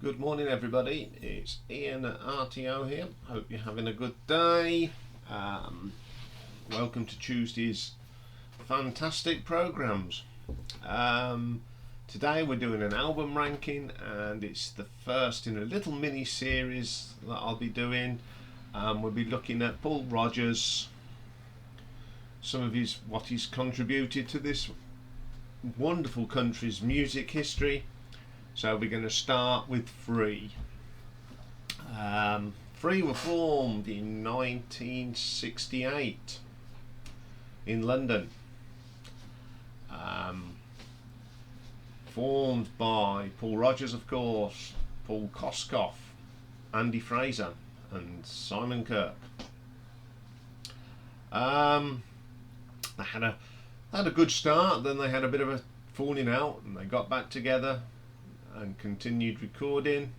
Good morning, everybody. It's Iain at RTO here. Hope you're having a good day. Welcome to Tuesday's fantastic programmes. Today we're doing an album ranking, and it's the first in a little mini series that I'll be doing. We'll be looking at Paul Rodgers, some of what he's contributed to this wonderful country's music history. So we're going to start with Free. Free were formed in 1968 in London. Formed by Paul Rodgers, of course, Paul Kossoff, Andy Fraser and Simon Kirke. They had a good start, then they had a bit of a falling out and they got back together and continued recording,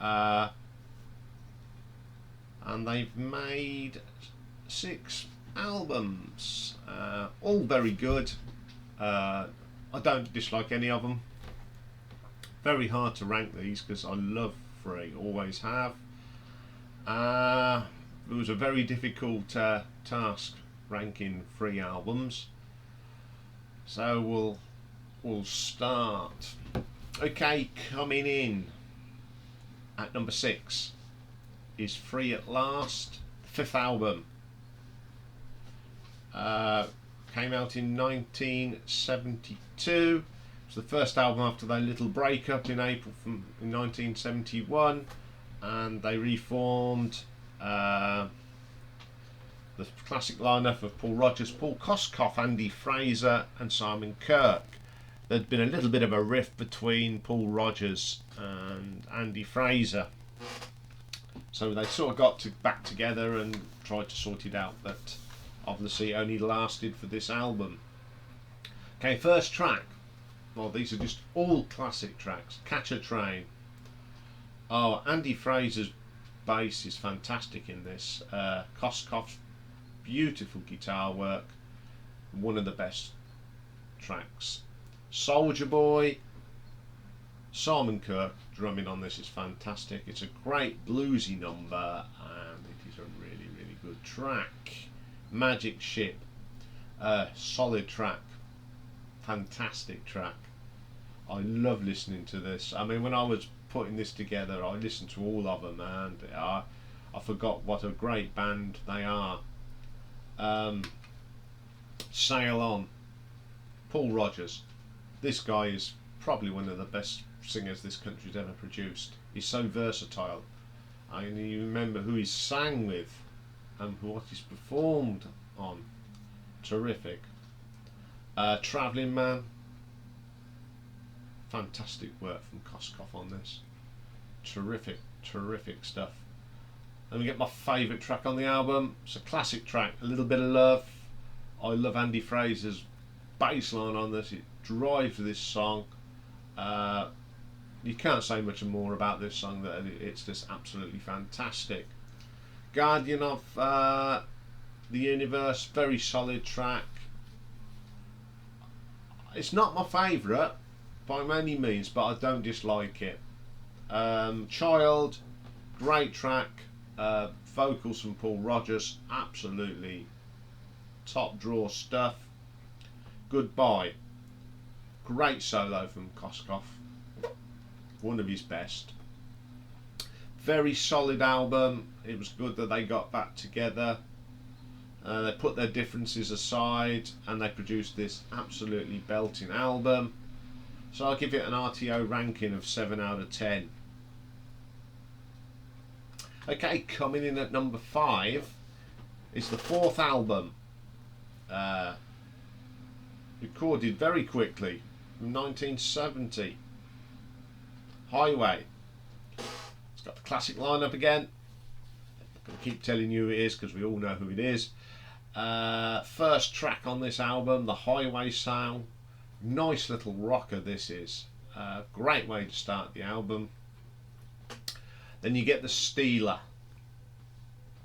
and they've made 6 albums, all very good. I don't dislike any of them. Very hard to rank these because I love Free, always have. It was a very difficult task ranking 3 albums, so we'll start. Okay, coming in at number 6 is Free at Last, the 5th album. Came out in 1972. It was the first album after their little breakup in April in 1971, and they reformed the classic lineup of Paul Rodgers, Paul Kossoff, Andy Fraser and Simon Kirke. There'd been a little bit of a rift between Paul Rodgers and Andy Fraser, so they sort of got back together and tried to sort it out, but obviously it only lasted for this album. Okay, first track. Well, these are just all classic tracks. Catch a Train. Oh, Andy Fraser's bass is fantastic in this. Kossoff's beautiful guitar work. One of the best tracks. Soldier Boy. Simon Kirke drumming on this is fantastic. It's a great bluesy number and it is a really, really good track. Magic Ship. Solid track. Fantastic track. I love listening to this. I mean, when I was putting this together, I listened to all of them and I forgot what a great band they are. Sail On. Paul Rodgers. This guy is probably one of the best singers this country's ever produced. He's so versatile. I mean, you remember who he sang with and what he's performed on. Terrific. Travelling Man. Fantastic work from Kossoff on this. Terrific, terrific stuff. And we get my favourite track on the album. It's a classic track, A Little Bit of Love. I love Andy Fraser's bass line on this. It drives this song. You can't say much more about this song, that it's just absolutely fantastic. Guardian of the Universe, very solid track. It's not my favourite by many means, but I don't dislike it. Child, great track. Vocals from Paul Rodgers, absolutely top drawer stuff. Goodbye, great solo from Kossoff, one of his best. Very solid album. It was good that they got back together. They put their differences aside and they produced this absolutely belting album. So I'll give it an RTO ranking of 7 out of 10. Okay, coming in at number 5 is the 4th album. Recorded very quickly from 1970. Highway. It's got the classic lineup again. I'm going to keep telling you who it is because we all know who it is. First track on this album, The Highway Sound. Nice little rocker this is. Great way to start the album. Then you get The Stealer.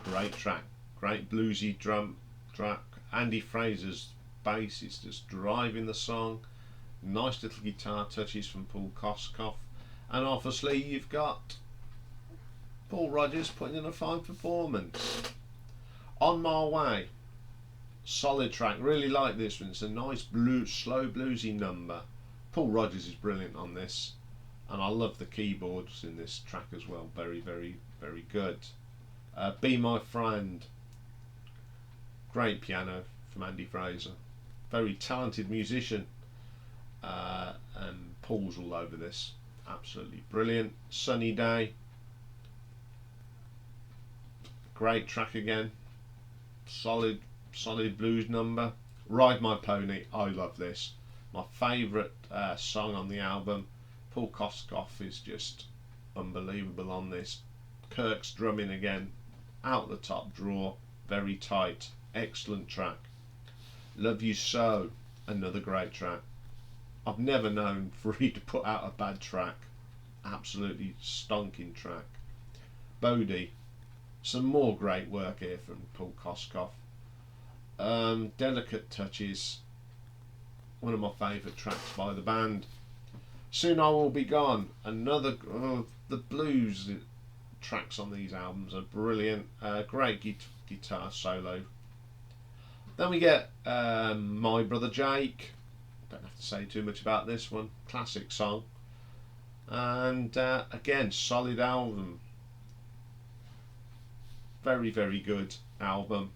Great track. Great bluesy drum track. Andy Fraser's bass is just driving the song. Nice little guitar touches from Paul Kossoff. And obviously you've got Paul Rodgers putting in a fine performance. On My Way, solid track, really like this one. It's a nice blues, slow bluesy number. Paul Rodgers is brilliant on this, and I love the keyboards in this track as well. Very, very, very good. Be My Friend, great piano from Andy Fraser, very talented musician, and Paul's all over this, absolutely brilliant. Sunny Day, great track again, solid blues number. Ride My Pony, I love this, my favourite song on the album. Paul Kossoff is just unbelievable on this. Kirk's drumming again, out the top drawer, very tight, excellent track. Love You So, another great track. I've never known Free to put out a bad track, absolutely stonking track. Bodie, some more great work here from Paul Kossoff. Delicate Touches, one of my favourite tracks by the band. Soon I Will Be Gone, another, the blues tracks on these albums are brilliant. Great guitar solo. Then we get My Brother Jake, don't have to say too much about this one, classic song. And again, solid album, very, very good album.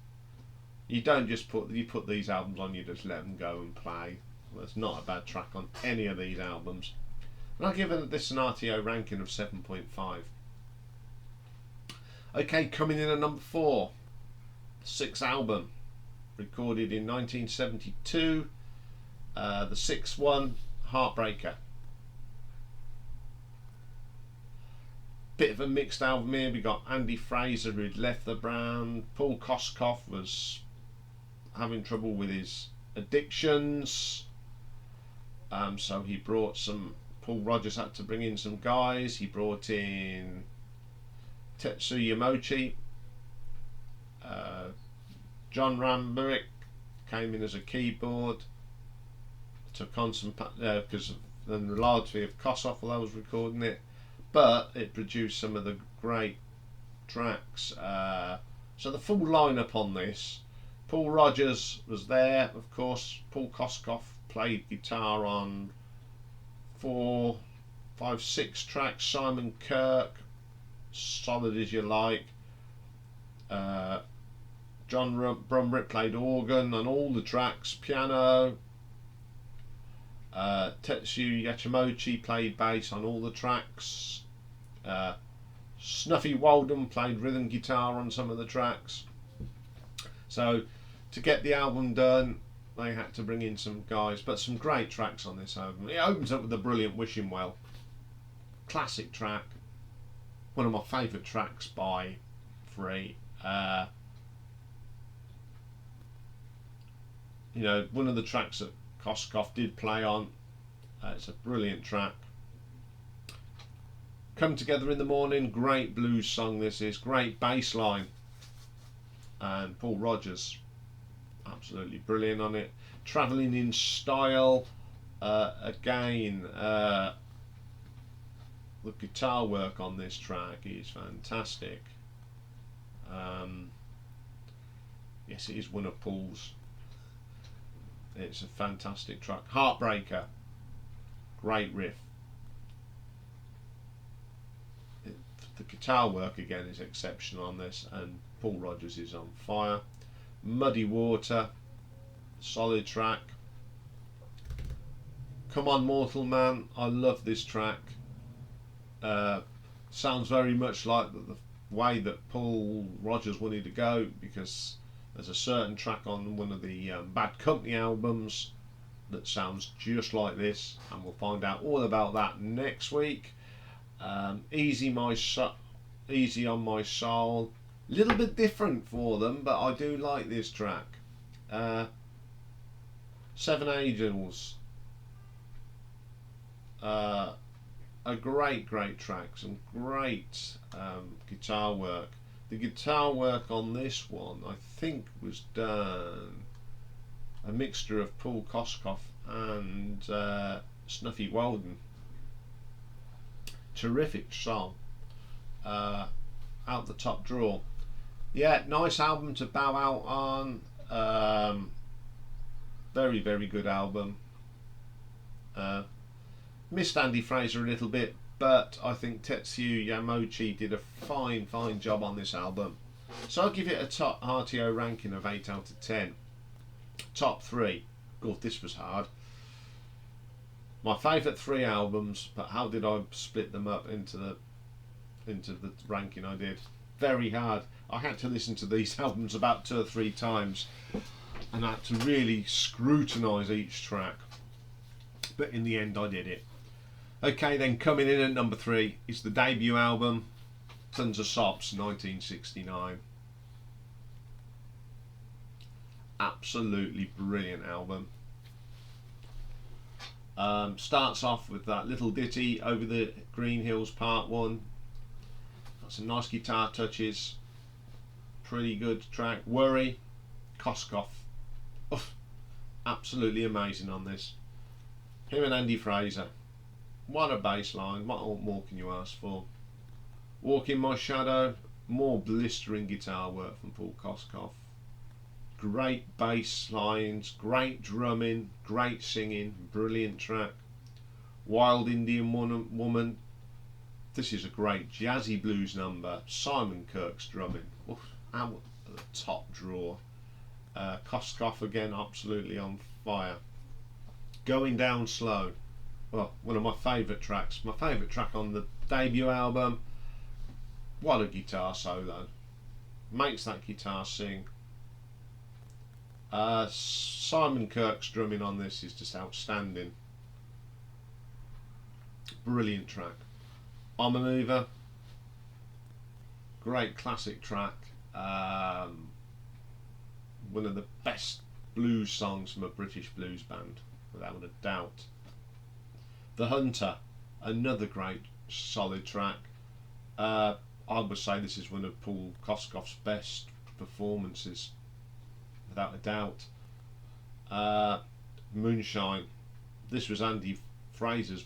You don't just put these albums on, you just let them go and play. There's not a bad track on any of these albums. And I've given this an RTO ranking of 7.5. Okay, coming in at number 4, sixth album, recorded in 1972, the sixth one, Heartbreaker. Bit of a mixed album here. We got Andy Fraser, who'd left the band. Paul Kossoff was having trouble with his addictions, so he brought some. Paul Rodgers had to bring in some guys. He brought in Tetsuya Mochi. John Ramberich came in as a keyboard. Took on some because of the reliability of Kossoff while I was recording it, but it produced some of the great tracks. So the full lineup on this: Paul Rodgers was there, of course. Paul Kossoff played guitar on 4, 5, 6 tracks. Simon Kirk, Solid As You Like. John Brumritt played organ on all the tracks, piano. Tetsuya Yachimochi played bass on all the tracks. Snuffy Walden played rhythm guitar on some of the tracks. So to get the album done, they had to bring in some guys, but some great tracks on this album. It opens up with a brilliant Wishing Well, classic track, one of my favourite tracks by Free. You know, one of the tracks that Kossoff did play on. It's a brilliant track. Come Together in the Morning, great blues song this is, great bass line. And Paul Rodgers, absolutely brilliant on it. Travelling in Style, again, the guitar work on this track is fantastic. Yes, it is one of Paul's. It's a fantastic track. Heartbreaker, great riff. The guitar work again is exceptional on this, and Paul Rodgers is on fire. Muddy Water, solid track. Come On Mortal Man, I love this track. Sounds very much like the way that Paul Rodgers wanted to go, because there's a certain track on one of the Bad Company albums that sounds just like this, and we'll find out all about that next week. Easy on My Soul, a little bit different for them, but I do like this track. Seven Angels, a great track, some great guitar work. The guitar work on this one, I think, was done a mixture of Paul Kossoff and Snuffy Walden. terrific song. Out the top drawer. Yeah, nice album to bow out on. Very, very good album. Missed Andy Fraser a little bit, but I think Tetsuya Yamochi did a fine job on this album. So I'll give it a top RTO ranking of 8 out of 10. Top 3. God, this was hard. My favourite 3 albums, but how did I split them up into the ranking I did? Very hard. I had to listen to these albums about 2 or 3 times, and I had to really scrutinise each track. But in the end, I did it. Okay, then coming in at number 3 is the debut album, Tons of Sobs, 1969. Absolutely brilliant album. Starts off with that little ditty, Over the Green Hills Part 1. Got some nice guitar touches. Pretty good track. Worry, Koskoff. Absolutely amazing on this. Him and Andy Fraser. What a bass line. What more can you ask for? Walk in My Shadow. More blistering guitar work from Paul Koskoff. Great bass lines, great drumming, great singing, brilliant track. Wild Indian Woman. This is a great jazzy blues number. Simon Kirk's drumming. Out the top drawer. Koskoff again, absolutely on fire. Going Down Slow. Well, one of my favourite tracks. My favourite track on the debut album. What a guitar solo. Makes that guitar sing. Simon Kirk's drumming on this is just outstanding. Brilliant track. I'm a Mover. Great classic track. One of the best blues songs from a British blues band, without a doubt. The Hunter, another great solid track. I would say this is one of Paul Koskoff's best performances, without a doubt. Moonshine. This was Andy Fraser's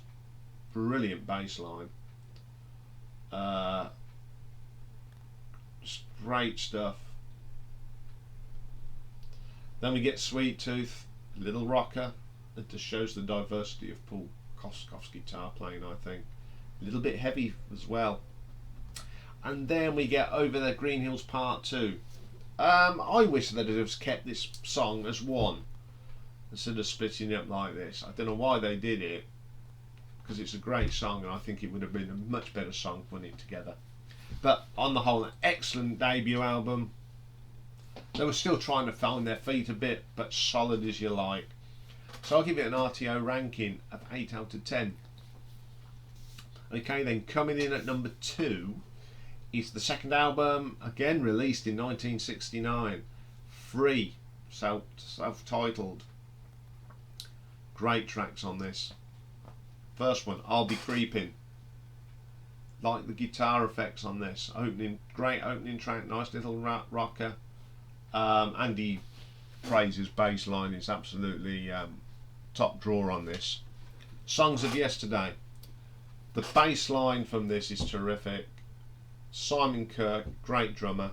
brilliant bass line. Just great stuff. Then we get Sweet Tooth, Little Rocker. It just shows the diversity of Paul Koskoff's guitar playing, I think. A little bit heavy as well. And then we get Over the Green Hills Part 2. I wish that it had kept this song as one instead of splitting it up like this. I don't know why they did it, because it's a great song and I think it would have been a much better song putting it together. But on the whole, an excellent debut album. They were still trying to find their feet a bit, but solid as you like. So I'll give it an RTO ranking of 8 out of 10. Okay, then coming in at number 2 is the second album, again released in 1969, Free, self-titled. Great tracks on this. First one, I'll Be Creeping. Like the guitar effects on this. Great opening track, nice little rocker. Andy Fraser's bass line is absolutely top drawer on this. Songs of Yesterday. The bass line from this is terrific. Simon Kirk, great drummer.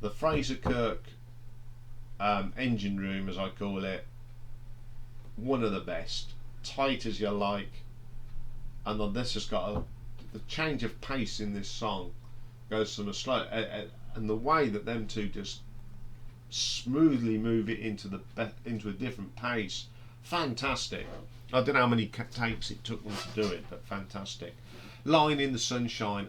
The Fraser Kirk engine room, as I call it, one of the best. Tight as you like. And then this has got the change of pace in this song goes from a slow, and the way that them two just smoothly move it into a different pace. Fantastic. I don't know how many takes it took them to do it, but fantastic. Lying in the Sunshine.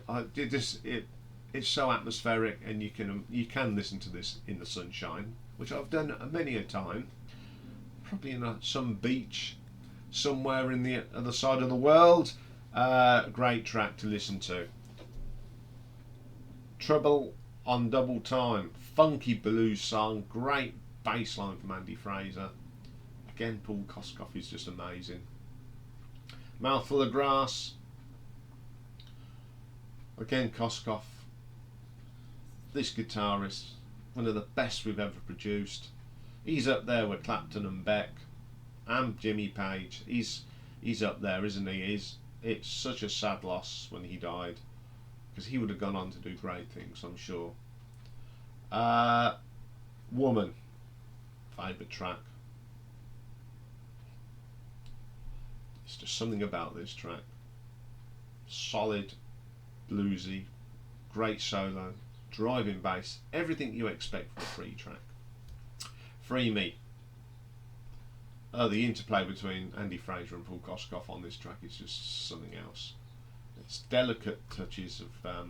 It's so atmospheric, and you can listen to this in the sunshine, which I've done many a time. Probably in some beach somewhere in the other side of the world. Great track to listen to. Trouble on Double Time. Funky blues song. Great bass line from Andy Fraser. Again, Paul Koskoff is just amazing. Mouthful of Grass. Again, Koskoff. This guitarist, one of the best we've ever produced. He's up there with Clapton and Beck and Jimmy Page. He's up there, isn't he? It's such a sad loss when he died, because he would have gone on to do great things, I'm sure. Woman, favourite track. It's just something about this track. Solid, bluesy, great solo, driving bass, everything you expect from a Free track. Free Me. The interplay between Andy Fraser and Paul Koskoff on this track is just something else. It's delicate touches of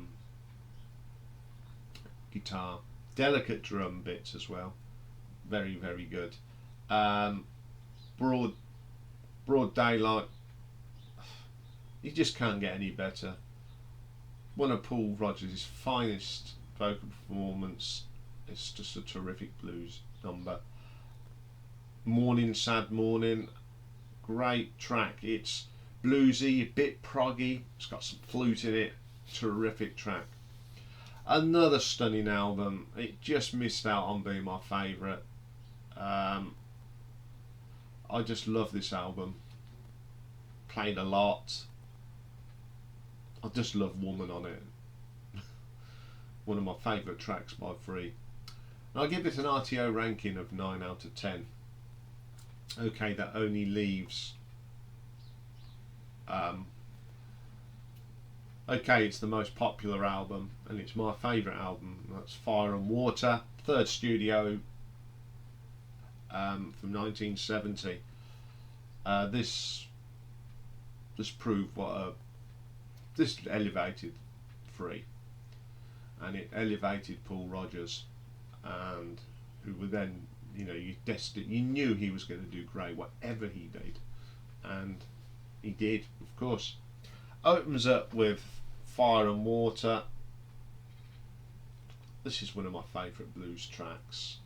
guitar, delicate drum bits as well. Very, very good. Broad Daylight. You just can't get any better. One of Paul Rodgers' finest vocal performance. It's just a terrific blues number. Morning, Sad Morning, great track. It's bluesy, a bit proggy, it's got some flute in it, terrific track. Another stunning album. It just missed out on being my favourite. I just love this album. Played a lot. I just love Woman on it. One of my favourite tracks by Free. And I give it an RTO ranking of 9 out of 10. Okay, that only leaves okay, it's the most popular album and it's my favourite album. That's Fire and Water, third studio from 1970. This proved this elevated Free, and it elevated Paul Rodgers, and who were then, you know, you knew he was going to do great whatever he did, and he did, of course. Opens up with Fire and Water. This is one of my favourite blues tracks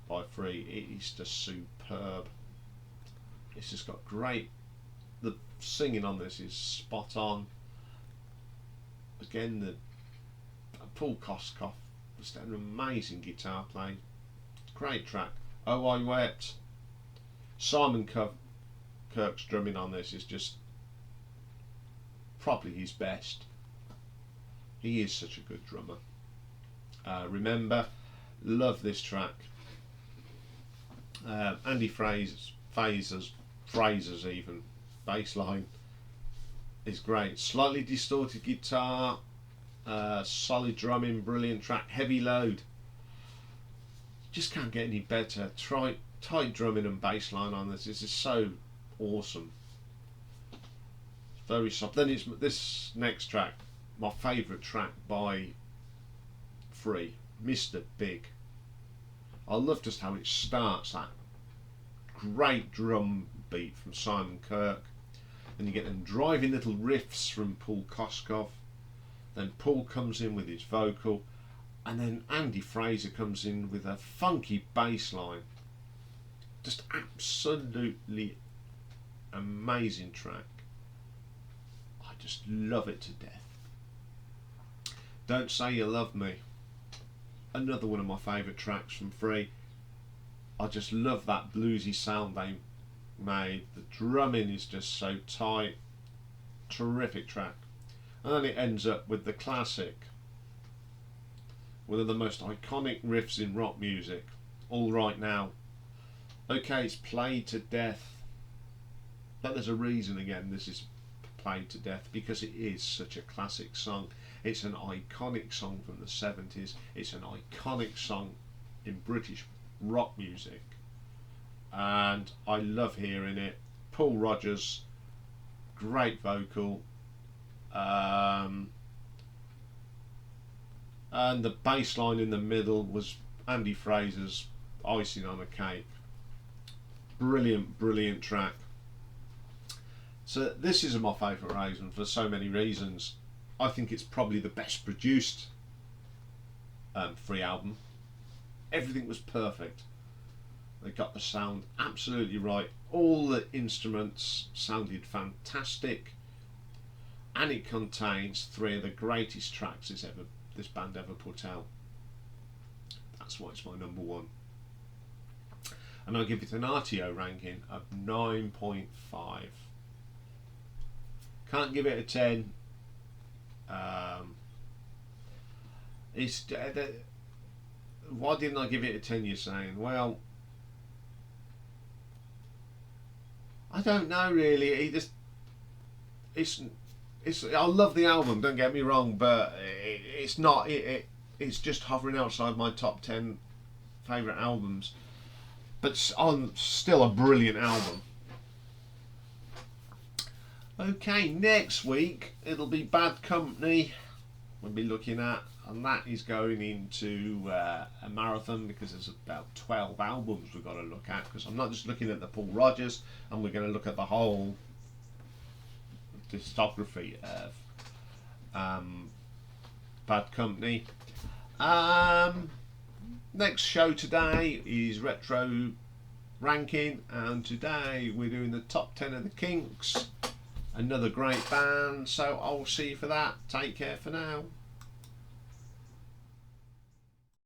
by Free. It is just superb. It's just got great, the singing on this is spot on. Again, the Paul Koskoff was an amazing guitar playing. Great track. Oh, I Wept. Simon Kirk's drumming on this is just probably his best. He is such a good drummer. Remember, love this track. Andy Fraser's even bass line is great. Slightly distorted guitar, solid drumming, brilliant track. Heavy Load. Just can't get any better. Tight drumming and bass line on this. This is so awesome. It's very soft. Then it's this next track, my favourite track by Free, Mr. Big. I love just how it starts, that great drum beat from Simon Kirk. Then you get them driving little riffs from Paul Koskoff. Then Paul comes in with his vocal. And then Andy Fraser comes in with a funky bass line. Just absolutely amazing track. I just love it to death. Don't Say You Love Me. Another one of my favourite tracks from Free. I just love that bluesy sound they made. The drumming is just so tight. Terrific track. And then it ends up with the classic, one of the most iconic riffs in rock music, All Right Now. Okay, it's played to death, but there's a reason again this is played to death, because it is such a classic song. It's an iconic song from the 70s. It's an iconic song in British rock music, and I love hearing it. Paul Rodgers, great vocal, and the bass line in the middle was Andy Fraser's icing on a cake. Brilliant track. So this is my favourite reason for so many reasons. I think it's probably the best produced Free album. Everything was perfect. They got the sound absolutely right. All the instruments sounded fantastic, and it contains 3 of the greatest tracks this band ever put out. That's why it's my number 1. And I'll give it an RTO ranking of 9.5. Can't give it a 10. It's why didn't I give it a 10? You're saying, well, I don't know really. It's I love the album. Don't get me wrong, but it's not. It's just hovering outside my top 10 favourite albums. But still a brilliant album. Okay, next week it'll be Bad Company. We'll be looking at, and that is going into a marathon because there's about 12 albums we've got to look at. Because I'm not just looking at the Paul Rodgers, and we're going to look at the whole discography of Bad Company. Next show today is Retro Ranking, and today we're doing the top 10 of the Kinks. Another great band, so I'll see you for that. Take care for now.